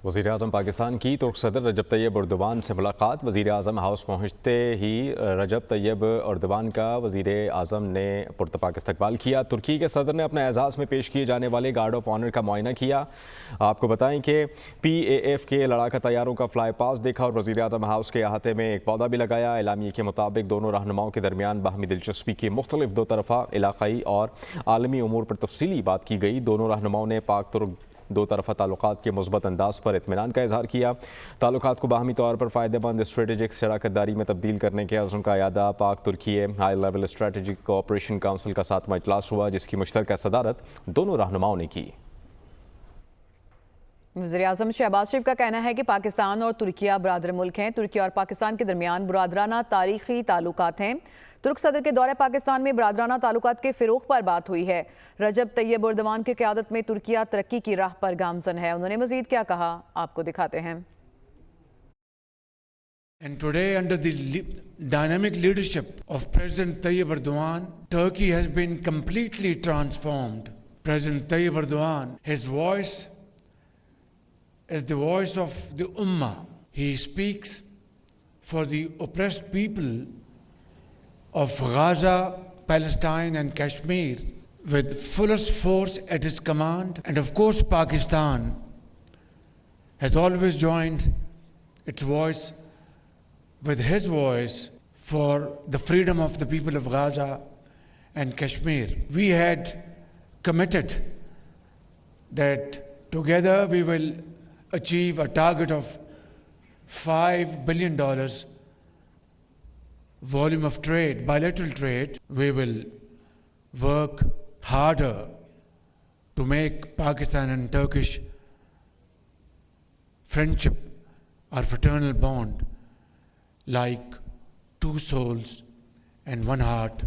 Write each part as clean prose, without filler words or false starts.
वज़ीर-ए-आज़म पाकिस्तान की तुर्क सदर रजब तैयब एर्दोगान से मुलाकात। वज़ीर-ए-आज़म हाउस पहुँचते ही रजब तैयब एर्दोगान का वज़ीर-ए-आज़म ने पुरतपाक इस्तकबाल किया। तुर्की के सदर ने अपने एजाज़ में पेश किए जाने वाले गार्ड ऑफ ऑनर का मुआयना किया। आपको बताएं कि PAF के लड़ाका तैयारों का फ्लाई पास देखा और वज़ीर-ए-आज़म हाउस के अहाते में एक पौधा भी लगाया। एलामिये के मुताबिक दोनों रहनुमाओं के दरमियान बाहमी दिलचस्पी की मुख्तलिफ दो तरफ़ा इलाक़ाई और आलमी उमूर पर तफसीली बात की गई। दोनों रहनुमाओं ने पाक तुर्क दो तरफ़ा ताल्लुकात के मुस्बत अंदाज पर इत्मीनान का इजहार किया। ताल्लुकात को बाहमी तौर पर फ़ायदेमंद स्ट्रेटेजिक शराकत दारी में तब्दील करने के अज़्म का यादा। पाक तुर्की high level strategic cooperation council का 7वां इजलास हुआ, जिसकी मुश्तरका सदारत दोनों रहनुमाओं ने की। वज़ीर-ए-आज़म शहबाज शरीफ का कहना है कि पाकिस्तान और तुर्किया बरादर मुल्क हैं। तुर्किया और पाकिस्तान के दरमियान बुरादराना तारीख़ी ताल्लुकात हैं। तुर्क सदर के दौरे पाकिस्तान में बरादराना ताल्लुकात के फ़िरोग़ पर बात हुई है। रजब तैयब एर्दोगान की क़यादत में तुर्किया तरक्की की राह पर गामज़न है। उन्होंने मज़ीद क्या कहा, आपको दिखाते हैं। And today, under the dynamic leadership of President Tayyip Erdogan, Turkey has been completely transformed. President Tayyip Erdogan, his voice is the voice of the Ummah. He speaks for the oppressed people of Gaza, Palestine and Kashmir with fullest force at his command. And of course, Pakistan has always joined its voice with his voice for the freedom of the people of Gaza and Kashmir. We had committed that together we will achieve a target of $5 billion volume of trade, bilateral trade. We will work harder to make Pakistan and Turkish friendship or fraternal bond like two souls and one heart.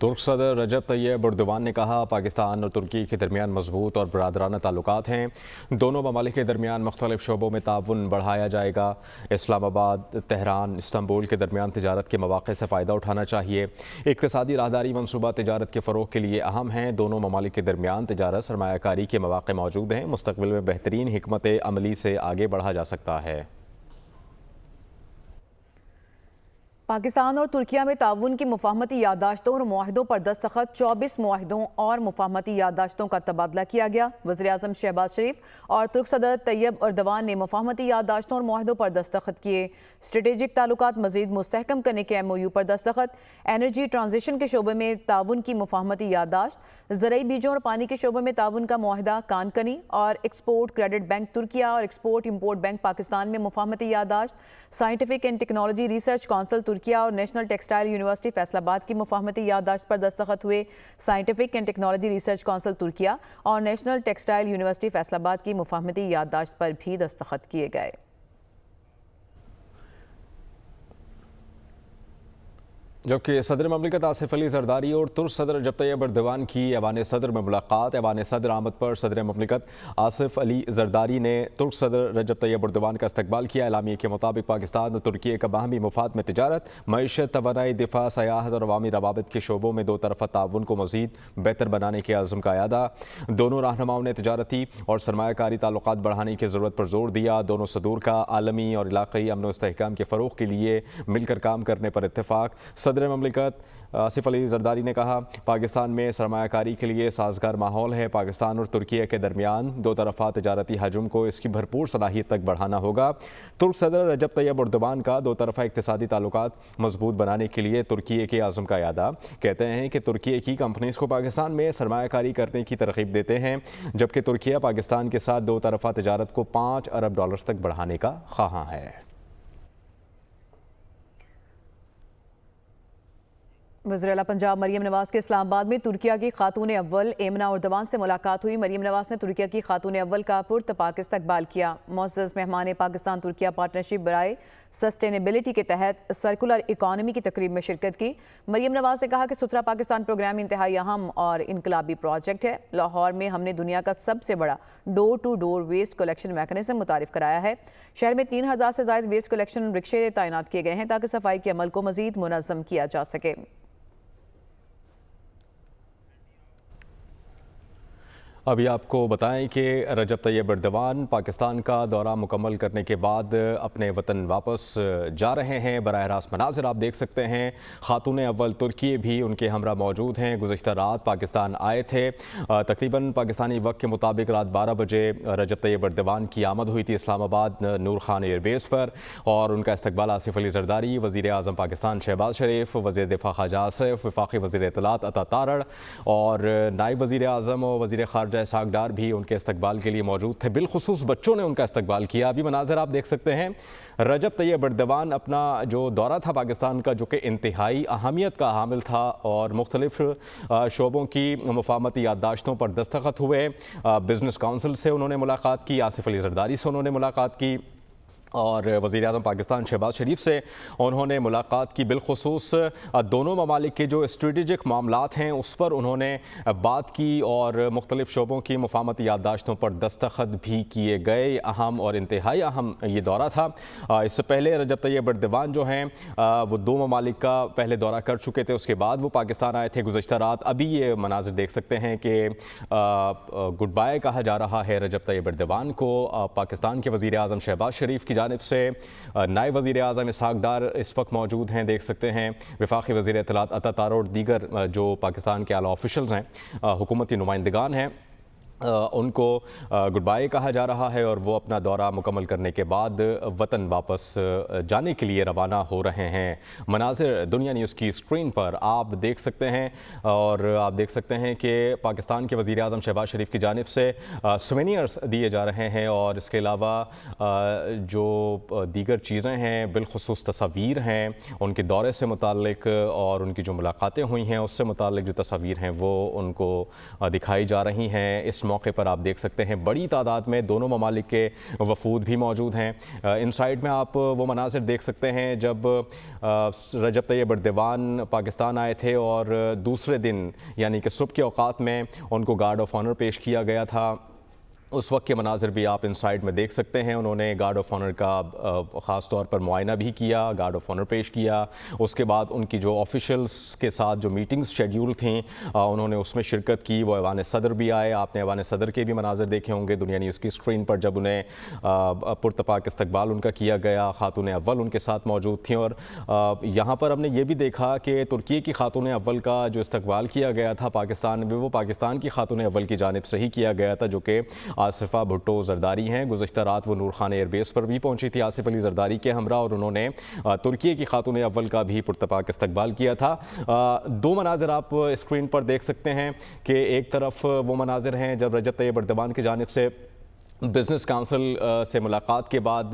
तुर्क सदर रजब Tayyip Erdogan ने कहा, पाकिस्तान और तुर्की के दरमियान मजबूत और बरादराना ताल्लुकात हैं। दोनों ममालिक के दरमियान मुख्तलिफ शोबों में ताउन बढ़ाया जाएगा। इस्लामाबाद, तेहरान, इस्तांबुल के दरमियान तिजारत के मौक़े से फ़ायदा उठाना चाहिए। इक़्तिसादी राहदारी मनसूबा तिजारत के फ़रोग़ के लिए अहम हैं। दोनों ममालिक के दरमियान तिजारत सरमायाकारी के मौक़े मौजूद हैं। मुस्तक़बिल में बेहतरीन हिकमत अमली से आगे बढ़ा जा सकता है। पाकिस्तान और तुर्किया में ताउन की मुफाहमती याददाश्तों और मुआहिदों पर दस्तखत। 24 मुआहिदों और मुफाहमती याददाश्तों का तबादला किया गया। वज़ीर-ए-आज़म शहबाज शरीफ और तुर्क सदर तैयब एर्दोगान ने मुफाहमती याददाश्तों और मुआहिदों पर दस्तखत किए। स्ट्रेटेजिक ताल्लुकात मज़ीद मुस्तहकम करने के MOU पर दस्तखत। एनर्जी ट्रांजिशन के शोबे में ताउन की मुफाहमती याददाश्त। ज़रई बीजों और पानी के शोबे में ताउन का मुआहिदा। कानकनी और एक्सपोर्ट क्रेडिट बैंक तुर्किया और एक्सपोर्ट इम्पोर्ट बैंक पाकिस्तान में मुफाहमती याददाश्त। Scientific and technology research council Türkiye और नेशनल टेक्सटाइल यूनिवर्सिटी फैसलाबाद की मुफाहमती याददाश्त पर दस्तखत हुए। Scientific and technology research council Türkiye और नेशनल टेक्सटाइल यूनिवर्सिटी फैसलाबाद की मुफाहमती याददाश्त पर भी दस्तखत किए गए। जबकि सदर ममलिकत आसिफ अली जरदारी और तुर्क सदर रजब तैयब एर्दोगान की ऐवान सदर में मुलाकात। ऐवान सदर आमद पर सदर ममलिकत आसिफ अली जरदारी ने तुर्क सदर रजब तैयब एर्दोगान का इस्तकबाल किया। एलामिये के मुताबिक पाकिस्तान और तुर्की का बाहमी मुफाद में तिजारत, मईशत, तवानाई, दिफा, सयाहत और अवामी रवाबित के शोबों में दो तरफ़ा ताउन को मज़ीद बेहतर बनाने के अज़्म का यादा। दोनों रहनुमाओं ने तिजारती और सरमायाकारी ताल्लुकात बढ़ाने की ज़रूरत पर जोर दिया। दोनों सदूर का आलमी और इलाक़ाई अमन व इस्तेहकाम के फ़रोग़ के लिए मिलकर काम करने पर इत्तेफाक। सदर ममलिकत आसिफ अली जरदारी ने कहा, पाकिस्तान में सरमायाकारी के लिए साजगार माहौल है। पाकिस्तान और तुर्की के दरमियान दो तरफ़ा तिजारती हजम को इसकी भरपूर सलाहियत तक बढ़ाना होगा। तुर्क सदर रजब तैयब एर्दोगान का दो तरफ़ा इक़्तिसादी ताल्लुकात मजबूत बनाने के लिए तुर्की के आज़म का यादा। कहते हैं कि तुर्की की कंपनीज़ को पाकिस्तान में सरमायाकारी करने की तरग़ीब देते हैं, जबकि तुर्की पाकिस्तान के साथ दो तरफ़ा तिजारत को $5 अरब तक बढ़ाने का ख्वाहां है। वज़ीर-ए-आला पंजाब मरियम नवाज़ के इस्लामाबाद में तुर्किया की खातून अव्वल एमना एर्दोगान से मुलाकात हुई। मरियम नवाज़ ने तुर्किया की खातून अव्वल का पुरतपाक इस्तकबाल किया। मुअज़्ज़ज़ मेहमान पाकिस्तान तुर्किया पार्टनरशिप बराए सस्टेनेबिलिटी के तहत सर्कुलर इकॉनमी की तकरीब में शिरकत की। मरियम नवाज़ ने कहा कि सुथरा पाकिस्तान प्रोग्राम इंतहाई अहम और इनकलाबी प्रोजेक्ट है। लाहौर में हमने दुनिया का सबसे बड़ा door to door waste collection mechanism मुतारिफ कराया है। शहर में 3000 से ज़ायद वेस्ट कलेक्शन रिक्शे तैनात किए गए हैं ताकि सफाई के अमल को मज़ीद मुनज़्ज़म किया जा सके। अभी आपको बताएं कि रजब तैयब एर्दोगान पाकिस्तान का दौरा मुकम्मल करने के बाद अपने वतन वापस जा रहे हैं। बराह रास्त मनाज़िर आप देख सकते हैं। खातून अव्वल तुर्की भी उनके हमरा मौजूद हैं। गुज़िश्ता रात पाकिस्तान आए थे। तकरीबन पाकिस्तानी वक्त के मुताबिक रात 12 बजे रजब तैयब एर्दोगान की आमद हुई थी इस्लामाबाद नूर खान एयरबेस पर, और उनका इस्तकबाल आसिफ अली ज़रदारी, वज़ीर आज़म पाकिस्तान शहबाज शरीफ, वज़ीर दिफा ख्वाजा आसिफ, वफाकी वज़ीर इत्तलात अता तारड़ और नायब वज़ीर आज़म और वज़ीर ख़ारजा इसहाक डार भी उनके इस्तकबाल के लिए मौजूद थे। बिलखुसूस बच्चों ने उनका इस्तकबाल किया। अभी मनाज़िर आप देख सकते हैं। रजब तैयब एर्दोगान अपना जो दौरा था पाकिस्तान का, जो कि इंतहाई अहमियत का हामिल था और मुख्तलिफ़ शोबों की मुफाहमती याददाश्तों पर दस्तखत हुए। बिज़नेस काउंसिल से उन्होंने मुलाकात की, आसिफ अली ज़रदारी से उन्होंने मुलाकात की और वज़ीर आज़म पाकिस्तान शहबाज शरीफ से उन्होंने मुलाकात की। बिलखुसूस दोनों ममालिक के जो स्ट्रेटजिक मामलात हैं उस पर उन्होंने बात की और मुख्तलिफ़ शोबों की मुफाहमती याददाश्तों पर दस्तखत भी किए गए। अहम और इंतहाई अहम ये दौरा था। इससे पहले रजब तैयब एर्दोगान जो हैं वो दो ममालिक का पहले दौरा कर चुके थे, उसके बाद वो पाकिस्तान आए थे गुज़श्ता रात। अभी ये मनाज़िर देख सकते हैं कि गुड बाय कहा जा रहा है रजब तैयब एर्दोगान को। पाकिस्तान के वज़ीर आज़म शहबाज शरीफ की जानिब से नायब वज़ीर आज़म इसहाक डार इस वक्त मौजूद हैं, देख सकते हैं। वफाकी वज़ीर इत्तलात अता तारड़ और दीगर जो पाकिस्तान के आला ऑफिशल्स हैं, हुकूमती नुमाइंदगान हैं, उनको गुड बाय कहा जा रहा है और वो अपना दौरा मुकम्मल करने के बाद वतन वापस जाने के लिए रवाना हो रहे हैं। मनाज़िर दुनिया न्यूज़ की स्क्रीन पर आप देख सकते हैं और आप देख सकते हैं कि पाकिस्तान के वज़ीर आज़म शहबाज शरीफ की जानिब से सोवेनियर्स दिए जा रहे हैं और इसके अलावा जो दीगर चीज़ें हैं, बिलखुसूस तस्वीर हैं उनके दौरे से मुताल्लिक और उनकी जो मुलाकातें हुई हैं उससे मुताल्लिक जो तस्वीर हैं वो उनको दिखाई जा रही हैं। इस मौके पर आप देख सकते हैं बड़ी तादाद में दोनों ममालिक के वफूद भी मौजूद हैं। इन साइड में आप वो मनाज़िर देख सकते हैं जब रजब तैयब एर्दोगान पाकिस्तान आए थे और दूसरे दिन यानी कि सुबह के औकात में उनको गार्ड ऑफ ऑनर पेश किया गया था। उस वक्त के मनाज़िर भी आप इन साइड में देख सकते हैं। उन्होंने गार्ड ऑफ ऑनर का ख़ास तौर पर मुआयना भी किया, गार्ड ऑफ ऑनर पेश किया। उसके बाद उनकी जो ऑफिशल्स के साथ जो मीटिंग्स शेड्यूल थी उन्होंने उसमें शिरकत की। वो ऐवान सदर भी आए, आपने ऐवान सदर के भी मनाज़िर देखे होंगे दुनिया न्यूज़ की स्क्रीन पर, जब उन्हें पुरतपाक इस्तकबाल उनका किया गया। खातून अव्वल उनके साथ मौजूद थी और यहाँ पर हमने ये भी देखा कि तुर्की की खातून अव्वल का जो इस्तकबाल किया गया था पाकिस्तान में, वो पाकिस्तान की खातून अव्वल की जानिब से ही किया गया था, जो कि आसिफा भुट्टो ज़रदारी हैं। गुज़श्ता रात वो नूर खान एयरबेस पर भी पहुंची थी आसिफ अली ज़रदारी के हमरा और उन्होंने तुर्की की खातून अव्वल का भी पुरतपाक इस्तकबाल किया था। दो मनाज़िर आप स्क्रीन पर देख सकते हैं कि एक तरफ वो मनाज़िर हैं जब रजब तैयब एर्दोगान की जानिब से बिज़नेस काउंसिल से मुलाकात के बाद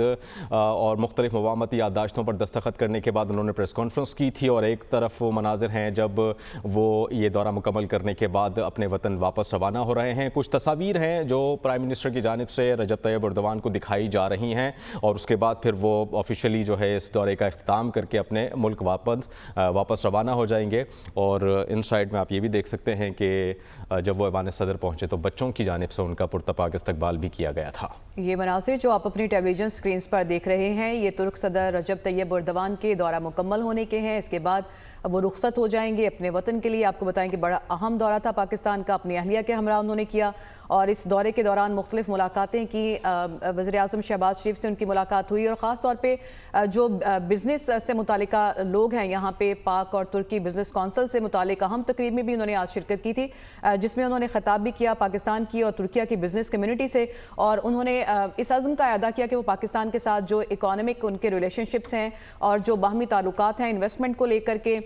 और मुख्तलिफ़ मुफाहमती याददाश्तों पर दस्तखत करने के बाद उन्होंने प्रेस कॉन्फ्रेंस की थी, और एक तरफ वो मनाज़िर हैं जब वो ये दौरा मुकम्मल करने के बाद अपने वतन वापस रवाना हो रहे हैं। कुछ तस्वीर हैं जो प्राइम मिनिस्टर की जानिब से रजब तैयब एर्दोगान को दिखाई जा रही हैं और उसके बाद फिर वो ऑफिशियली जो है इस दौरे का इख्तिताम करके अपने मुल्क वापस रवाना हो जाएंगे। और इन साइड में आप ये भी देख सकते हैं कि जब वो ऐवान सदर पहुँचे तो बच्चों की जानिब से उनका पुरतपाक इस्तकबाल भी किया गया था। ये मनाज़िर जो आप अपनी टेलीविजन स्क्रीन पर देख रहे हैं, ये तुर्क सदर रजब तैयब एर्दोगान के दौरा मुकम्मल होने के हैं। इसके बाद वो रुखसत हो जाएंगे अपने वतन के लिए। आपको बताएं कि बड़ा अहम दौरा था पाकिस्तान का, अपनी अहलिया के हमरा उन्होंने किया और इस दौरे के दौरान मुख्तलिफ मुलाकातें की। वज़ीर आज़म शहबाज शरीफ से उनकी मुलाकात हुई और ख़ास तौर पर जो बिज़नेस से मुतालिका लोग हैं यहाँ पे, पाक और तुर्की बिज़नेस कौंसिल से मुतालिक अहम तकरीब में भी उन्होंने आज शिरकत की थी, जिसमें उन्होंने ख़िताब भी किया पाकिस्तान की और तुर्किया की बिज़नेस कम्यूनिटी से, और उन्होंने इस अज़्म का अदा किया कि वो पाकिस्तान के साथ जो इकोनॉमिक उनके रिलेशनशिप्स हैं और जो बाहमी ताल्लुकात हैं इन्वेस्टमेंट को लेकर के,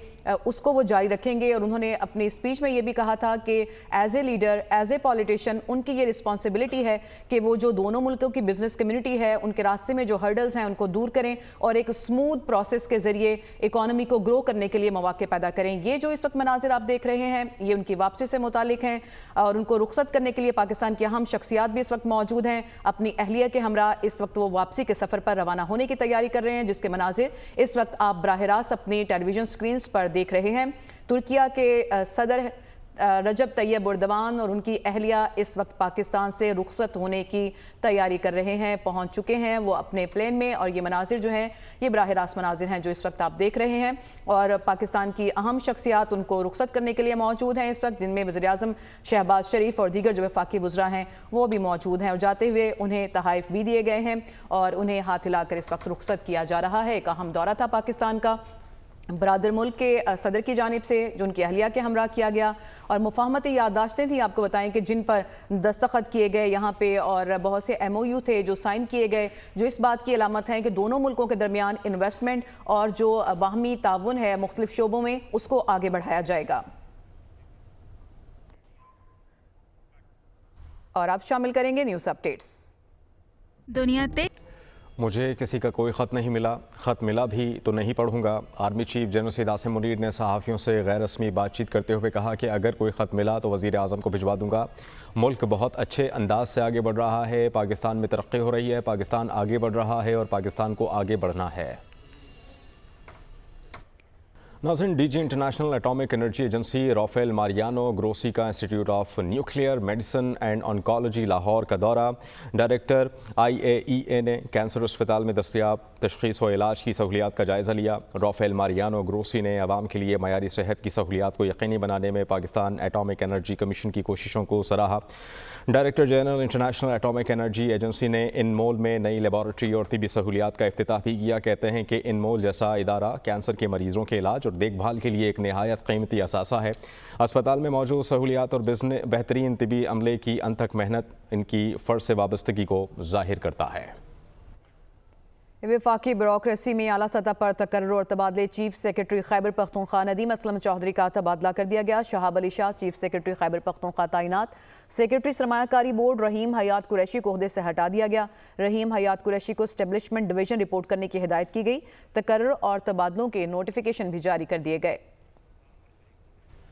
उसको वो जारी रखेंगे। और उन्होंने अपनी स्पीच में ये भी कहा था कि as a leader, as a politician, उनकी ये रिस्पॉन्सिबिलिटी है कि वो जो दोनों मुल्कों की बिजनेस कम्युनिटी है उनके रास्ते में जो हर्डल्स हैं उनको दूर करें और एक स्मूथ प्रोसेस के जरिए इकोनॉमी को ग्रो करने के लिए मौके पैदा करें। ये जो इस वक्त मनाजिर आप देख रहे हैं ये उनकी वापसी से मुतालिक हैं और उनको रुखसत करने के लिए पाकिस्तान की अहम शख्सियात भी इस वक्त मौजूद हैं। अपनी अहलिया के हमरा इस वक्त वो वापसी के सफ़र पर रवाना होने की तैयारी कर रहे हैं, जिसके मनाजिर इस वक्त आप बराह रास्त अपनी टेलीविजन स्क्रीन पर देख रहे हैं। तुर्किया के सदर رجب طیب اردوان اور ان کی اہلیہ اس وقت پاکستان سے رخصت ہونے کی تیاری کر رہے ہیں، پہنچ چکے ہیں وہ اپنے پلین میں، اور یہ مناظر جو ہیں یہ براہ راست مناظر ہیں جو اس وقت آپ دیکھ رہے ہیں، اور پاکستان کی اہم شخصیات ان کو رخصت کرنے کے لیے موجود ہیں اس وقت، جن میں وزیراعظم شہباز شریف اور دیگر جو وفاقی وزراء ہیں وہ بھی موجود ہیں، اور جاتے ہوئے انہیں تحائف بھی دیے گئے ہیں اور انہیں ہاتھ ہلا کر اس وقت رخصت کیا جا رہا ہے۔ ایک اہم دورہ تھا پاکستان کا برادر ملک کے صدر کی جانب سے جو ان کی اہلیہ کے ہمراہ کیا گیا، اور مفاہمتی یادداشتیں تھیں آپ کو بتائیں کہ جن پر دستخط کیے گئے یہاں پہ، اور بہت سے ایم او یو تھے جو سائن کیے گئے، جو اس بات کی علامت ہیں کہ دونوں ملکوں کے درمیان انویسٹمنٹ اور جو باہمی تعاون ہے مختلف شعبوں میں اس کو آگے بڑھایا جائے گا۔ اور آپ شامل کریں گے نیوز اپڈیٹس۔ دنیا مجھے کسی کا کوئی خط نہیں ملا، خط ملا بھی تو نہیں پڑھوں گا۔ Army chief general Syed Asim Munir نے صحافیوں سے غیر رسمی بات چیت کرتے ہوئے کہا کہ اگر کوئی خط ملا تو وزیر اعظم کو بھجوا دوں گا۔ ملک بہت اچھے انداز سے آگے بڑھ رہا ہے، پاکستان میں ترقی ہو رہی ہے، پاکستان آگے بڑھ رہا ہے اور پاکستان کو آگے بڑھنا ہے۔ ناظرین، D G international atomic energy agency Rafael Mariano Grossi کا institute of nuclear medicine and oncology Lahore کا دورہ۔ ڈائریکٹر IAEA نے کینسر اسپتال میں دستیاب تشخیص و علاج کی سہولیات کا جائزہ لیا۔ رافیل ماریانو گروسی نے عوام کے لیے معیاری صحت کی سہولیات کو یقینی بنانے میں پاکستان ایٹامک انرجی کمیشن کی کوششوں کو سراہا۔ Director general international atomic energy agency نے انمول میں نئی لیبارٹری اور طبی سہولیات کا افتتاح بھی کیا۔ کہتے ہیں کہ انمول جیسا ادارہ کینسر کے مریضوں کے علاج اور دیکھ بھال کے لیے ایک نہایت قیمتی اثاثہ ہے۔ اسپتال میں موجود سہولیات اور بہترین طبی عملے کی انتھک محنت ان کی فرض سے وابستگی کو ظاہر کرتا ہے۔ وفاقی بیوروکریسی میں اعلیٰ سطح پر تقرر اور تبادلے۔ چیف سیکرٹری خیبر پختونخوا ندیم اسلم چودھری کا تبادلہ کر دیا گیا۔ شہاب علی شاہ چیف سیکرٹری خیبر پختونخوا تعینات۔ سیکرٹری سرمایہ کاری بورڈ رحیم حیات قریشی کو عہدے سے ہٹا دیا گیا۔ رحیم حیات قریشی کو اسٹیبلشمنٹ ڈویژن رپورٹ کرنے کی ہدایت کی گئی۔ تقرر اور تبادلوں کے نوٹیفیکیشن بھی جاری کر دیے گئے۔